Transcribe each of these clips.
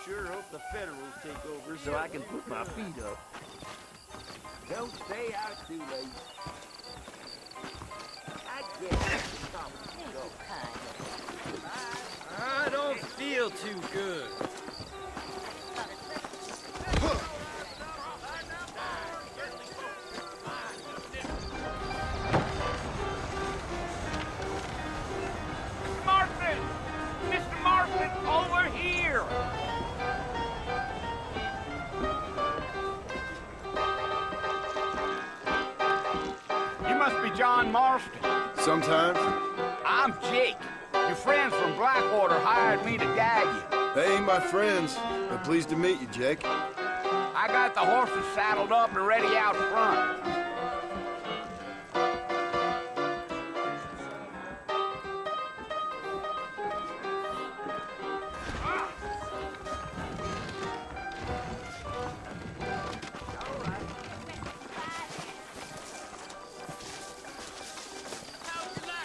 sure hope the Federals take over so I can put my feet up. Don't stay out too late. I guess I don't feel too good. Mr. Marston, over here! You must be John Marston. Sometimes. I'm Jake. Your friends from Blackwater hired me to guide you. They ain't my friends. I'm pleased to meet you, Jake. I got the horses saddled up and ready out front.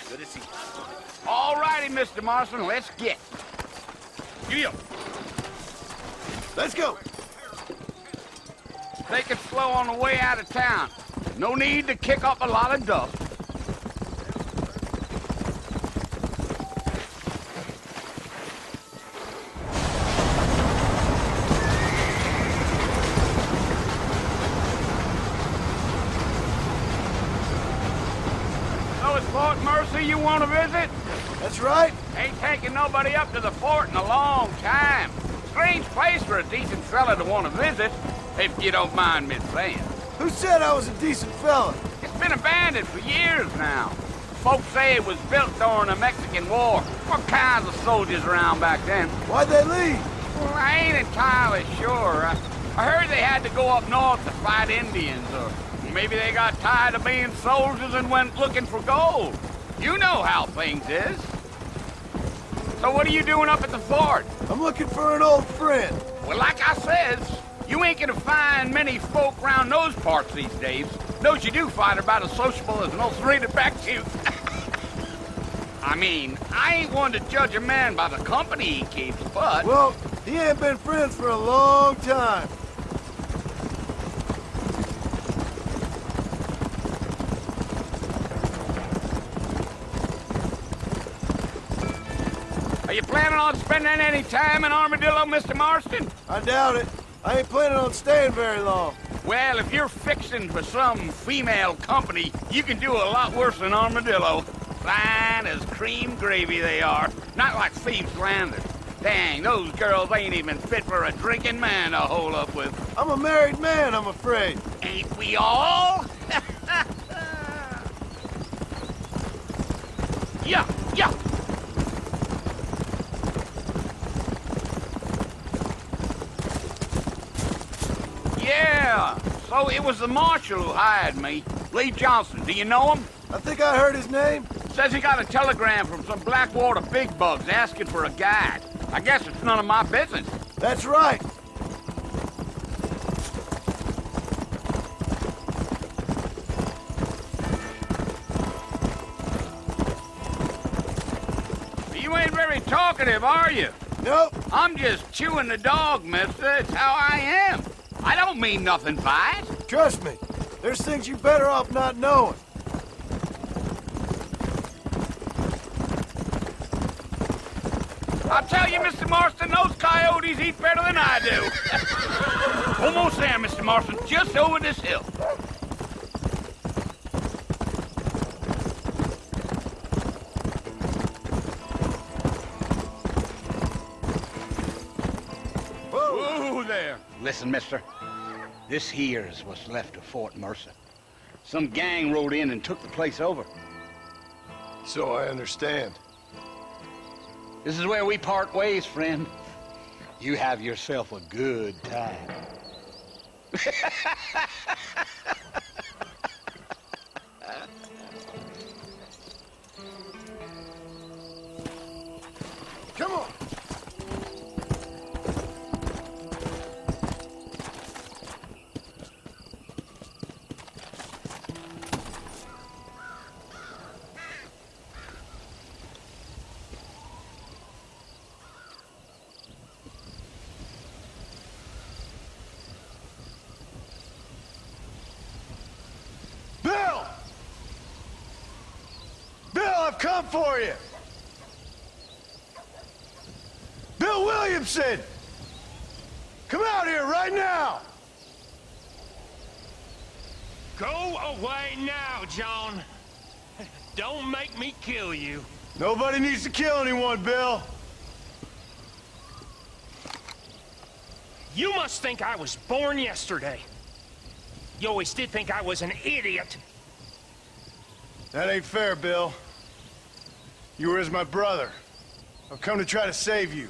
Good to see you. All righty, Mr. Marston, let's get. Giddy up. Let's go. Take it slow on the way out of town. No need to kick up a lot of dust. So it's Fort Mercy you want to visit? That's right. Ain't taking nobody up to the fort in a long time. Strange place for a decent fella to want to visit, if you don't mind me saying. Who said I was a decent fella? It's been abandoned for years now. Folks say it was built during the Mexican War. What kinds of soldiers around back then? Why'd they leave? Well, I ain't entirely sure. I heard they had to go up north to fight Indians, or maybe they got tired of being soldiers and went looking for gold. You know how things is. So what are you doing up at the fort? I'm looking for an old friend. Well, like I says, you ain't gonna find many folk around those parts these days. Those you do find are about as sociable as an old serrated backtooth. I mean, I ain't one to judge a man by the company he keeps, but... Well, he ain't been friends for a long time. Are you planning on spending any time in Armadillo, Mr. Marston? I doubt it. I ain't planning on staying very long. Well, if you're fixing for some female company, you can do a lot worse than Armadillo. Fine as cream gravy they are. Not like Thieves' Landing. Dang, those girls ain't even fit for a drinking man to hole up with. I'm a married man, I'm afraid. Ain't we all? Yeah, yeah. Yeah, so it was the marshal who hired me. Lee Johnson, do you know him? I think I heard his name. Says he got a telegram from some Blackwater big bugs asking for a guide. I guess it's none of my business. That's right. You ain't very talkative, are you? Nope. I'm just chewing the dog, mister. It's how I am. I don't mean nothing by it. Trust me. There's things you're better off not knowing. I'll tell you, Mr. Marston, those coyotes eat better than I do. Almost there, Mr. Marston. Just over this hill. Whoa there. Listen, mister. This here is what's left of Fort Mercer. Some gang rode in and took the place over. So I understand. This is where we part ways, friend. You have yourself a good time. Come on. I've come for you! Bill Williamson! Come out here right now! Go away now, John. Don't make me kill you. Nobody needs to kill anyone, Bill. You must think I was born yesterday. You always did think I was an idiot. That ain't fair, Bill. You were as my brother. I've come to try to save you.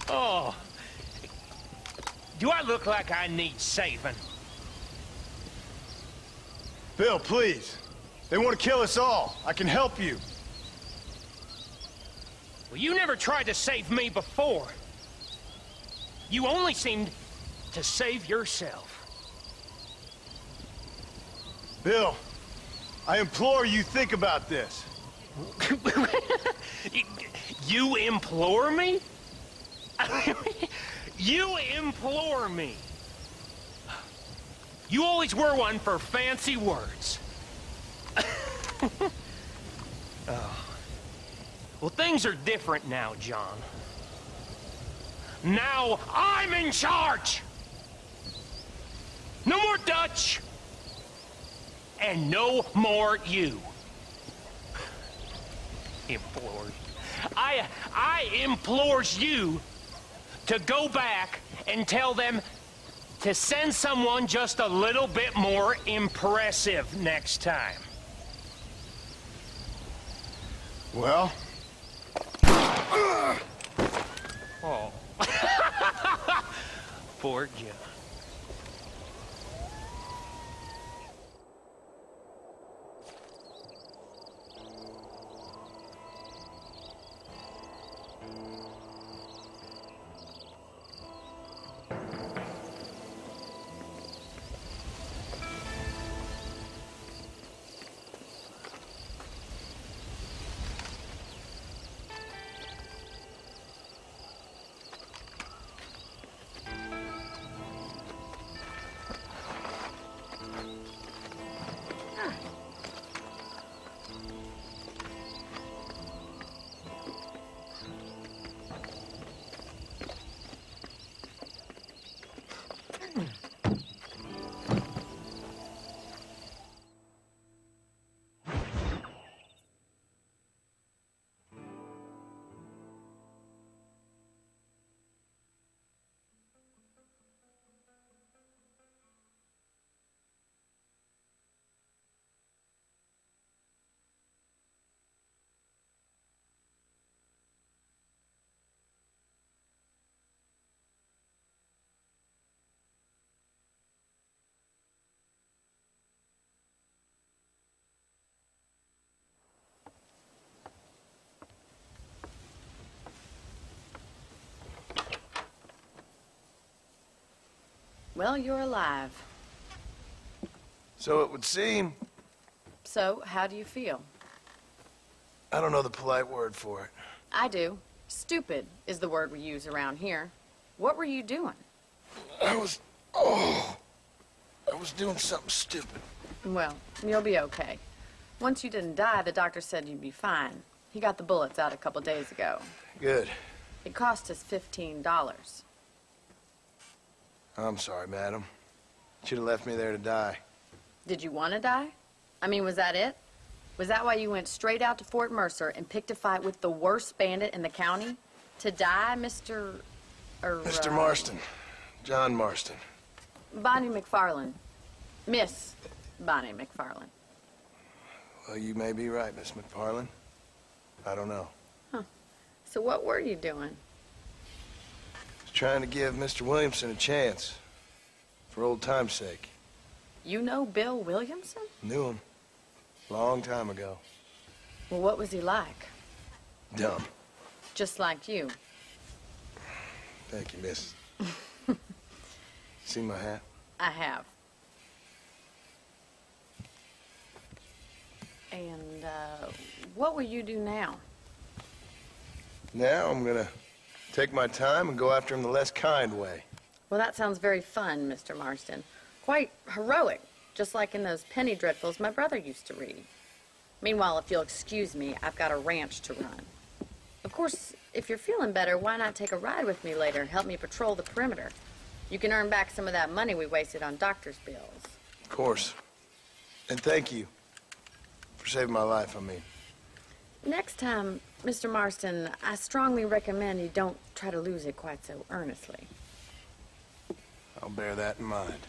Oh. Do I look like I need saving? Bill, please. They want to kill us all. I can help you. Well, you never tried to save me before. You only seemed to save yourself. Bill, I implore you think about this. You implore me? You implore me. You always were one for fancy words. Oh. Well, things are different now, John. Now I'm in charge! No more Dutch! And no more you. Implores. I implores you to go back and tell them to send someone just a little bit more impressive next time. Well? Oh. Poor John. Well, you're alive. So it would seem. So, how do you feel? I don't know the polite word for it. I do. Stupid is the word we use around here. What were you doing? I was doing something stupid. Well, you'll be okay. Once you didn't die, the doctor said you'd be fine. He got the bullets out a couple days ago. Good. It cost us $15. I'm sorry, madam. Should have left me there to die. Did you want to die? I mean, was that it? Was that why you went straight out to Fort Mercer and picked a fight with the worst bandit in the county? To die, Mr. Mr. Marston. John Marston. Bonnie McFarland. Miss Bonnie McFarland. Well, you may be right, Miss McFarland. I don't know. Huh. So what were you doing? Trying to give Mr. Williamson a chance. For old time's sake. You know Bill Williamson? Knew him. Long time ago. Well, what was he like? Dumb. Just like you. Thank you, miss. See my hat? I have. And, what will you do now? Now I'm gonna take my time and go after him the less kind way. Well, that sounds very fun, Mr. Marston. Quite heroic, just like in those penny dreadfuls my brother used to read. Meanwhile, if you'll excuse me, I've got a ranch to run. Of course, if you're feeling better, why not take a ride with me later and help me patrol the perimeter? You can earn back some of that money we wasted on doctor's bills. Of course. And thank you for saving my life, I mean. Next time, Mr. Marston, I strongly recommend you don't try to lose it quite so earnestly. I'll bear that in mind.